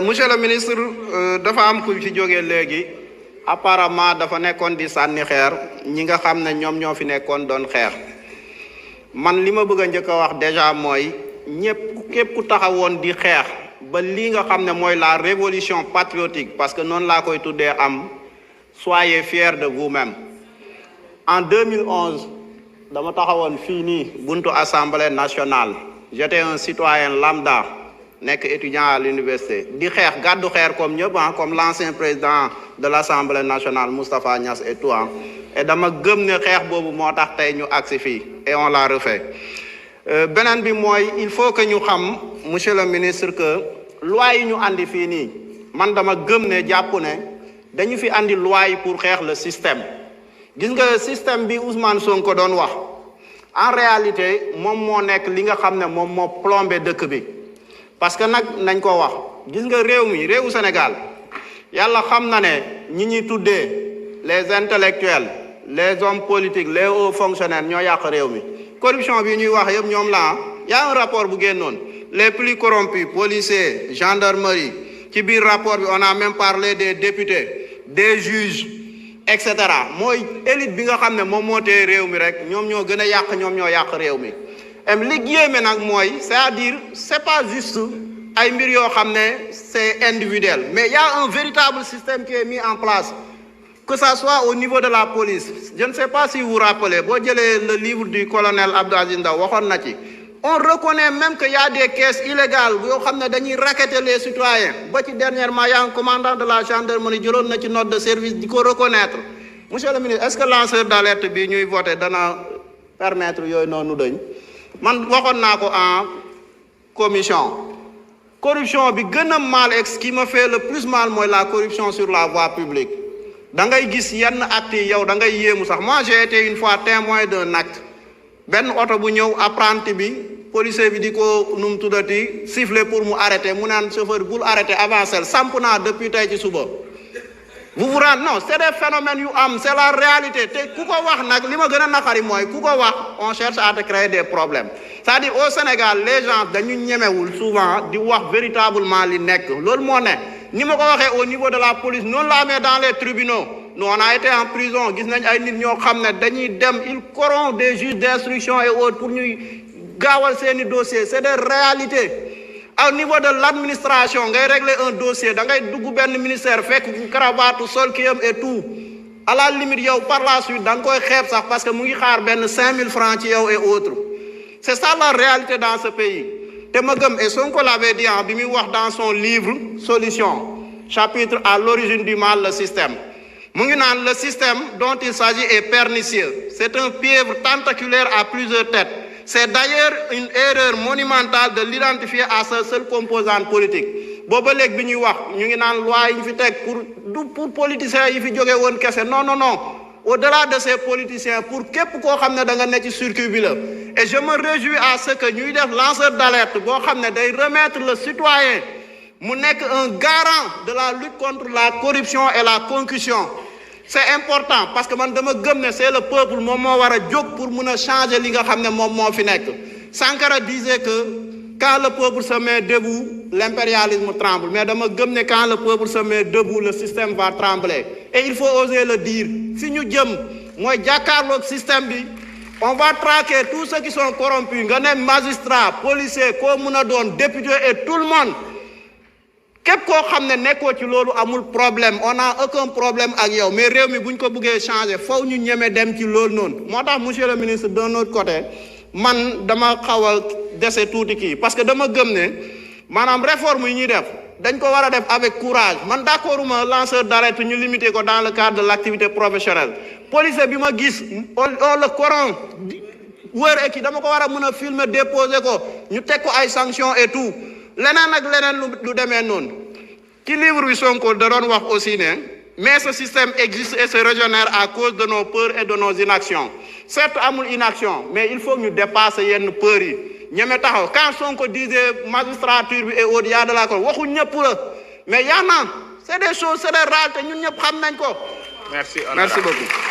monsieur le ministre dafa am ku ci jógee léegi apparemment dafa nekkoon di sànni xeer ñi nga xam ne ñoom ñoo fi nekkoon doon xeer man li ma bëgg a njëkk a wax déjà mooy képp ku taxawoon di xeex ba lii nga xam ne mooy la révolution patriotique parce que noonu laa koy tuddee am soyez fiers de vous-même. En 2011 dama taxawoon fii nii buntu assemblée nationale j'étais un citoyen lambda nekk étudiant à l'université di xeex gàddu xeer comme ñëpp comme l'ancien président de l'Assemblée nationale Moustapha Niasse et tout et dama gëm ne xeex boobu moo tax tey ñu agsi fii et on l'a refait beneen bi mooy il faut que ñu xam monsieur le ministre que loi yi ñu andi fii nii man dama gëm ne jàpp ne dañu fi andi loi yi pour xeex le système gis nga système bi Ousmane Sonko doon wax en réalité moom moo nekk li nga xam ne moom moo plombé dëkk bi parce que nag nañ ko wax gis nga réewu Sénégal yàlla xam na ne ñi ñuy tuddee les intellectuels les hommes politiques les hauts fonctionnaires ñoo yàq réew mi corruption bi ñuy wax yëpp ñoom la y a un rapport bu génnoon les plus corrompus policiers gendarmerie ci biir rapport bi on a même parlé des députés des juges etc. mooy élite bi nga xam ne moom moo tee réew mi rek ñoom ñoo gën a yàq ñoom ñoo yàq réew mi li yéeme nag mooy c'est-à-dire c'est pas juste ay mbir yoo xam ne c'est individuel mais il y a un véritable système qui est mis en place que ça soit au niveau de la police je ne sais pas si vous vous rappelez boo jëlee le livre du colonel Abdou Aziz Ndaw waxoon na ci on reconnaît même que y a des caisses illégales yoo xam ne dañuy racketter les citoyens ba ci dernièrement y a un commandant de la gendarmerie jëloon na ci note de service di ko reconnaître monsieur le ministre est-ce que lanceur d'alerte bi ñuy voter dana permettre yooyu noonu dañ man waxoon naa ko en commission corruption bi gën a mal ce qui me fait le plus mal mooy la corruption sur la voie publique da ngay gis yenn actes yi yow da ngay yéemu sax moi j'ai été une fois témoin d'un acte benn oto bu ñëw apprenti bi policier bi di ko nu mu tuddati siffler pour mu arrêter mu naan chauffeur bul arrêter avancer samp naa depuis tey ci suba vous vous rendez non c'est des phénomènes yu am c'est la réalité te ku ko wax nag li ma gën a naqari mooy ku ko wax on cherche à te créer des problèmes c'est-à-dire au Sénégal les gens dañu ñemewul souvent di wax véritablement li nekk loolu moo ne ni ma ko waxee au niveau de la police noonu la amee dans les tribunaux nous on a été en prison gis nañ ay nit ñoo xam ne dañuy dem ils corrompent des juges d'instruction et autres pour ñuy gaawal seeni dossiers c'est des réalités au niveau de l'administration ngay régler un dossier da ngay dugg benn ministère fekk cravate sol kiyam et tout à la limite yow par la suite da nga koy xeeb sax parce que mu ngi xaar benn 5000 francs ci yow et autres c'est ça la réalité dans ce pays te ma gëm et Sonko l'avait dit bi muy wax dans son livre Solution chapitre à l'origine du mal le système mu ngi naan le système dont il s'agit est pernicieux c'est un piège tentaculaire à plusieurs têtes c'est d'ailleurs une erreur monumentale de l'identifier à sa seule composante politique booba léegi bi ñuy wax ñu ngi naan loi yi ñu fi teg pour politiciens yi fi jóge woon kese non au-delà de ces politiciens pour képp koo xam ne da nga ne ci circuit bi la et je me réjouis à ce que ñuy def lanceur d'alerte boo xam ne day remettre le citoyen mu nekk un garant de la lutte contre la corruption et la concussion c'est important parce que man dama gëm ne c'est le peuple moom moo war a jóg pour mun a changer li nga xam ne moom moo fi nekk Sankara disait que quand le peuple se met debout l'impérialisme tremble mais dama gëm ne quand le peuple se met debout le système va trembler et il faut oser le dire fi ñu jëm mooy jàkkaarloog système bi on va traquer tous ceux qui sont corrompus nga ne magistrat policier koo mun a doon député et tout le monde képp koo xam ne nekkoo ci loolu amul problème on a aucun problème ak yow mais réew mi bu ñu ko bëggee changer faw ñu ñeme dem ci loolu noonu moo tax monsieur le ministre d'un autre côté man dama xaw a dese tuuti kii parce que dama gëm ne maanaam réforme yi ñuy def dañ ko war a def avec courage man d'accorduma lanceur d'alerte ñu limiter ko dans le cadre de l'activité professionnelle policier bi ma gis on le coron wër ki dama ko war a mën a filmer déposer ko ñu teg ko ay sanctions et tout leneen ak leneen lu demee noonu ci livre bi Sonko da doon wax aussi ne mais ce système existe et se régénère à cause de nos peurs et de nos inactions certes amul inaction mais il faut ñu dépasser yenn peurs yi ñeme taxaw quand Sonko disait magistrature bi et autres y a de la ko waxu ñëpp la mais yaa na c'est des choses c'est des réalités ñun ñëpp xam nañ ko. Merci beaucoup.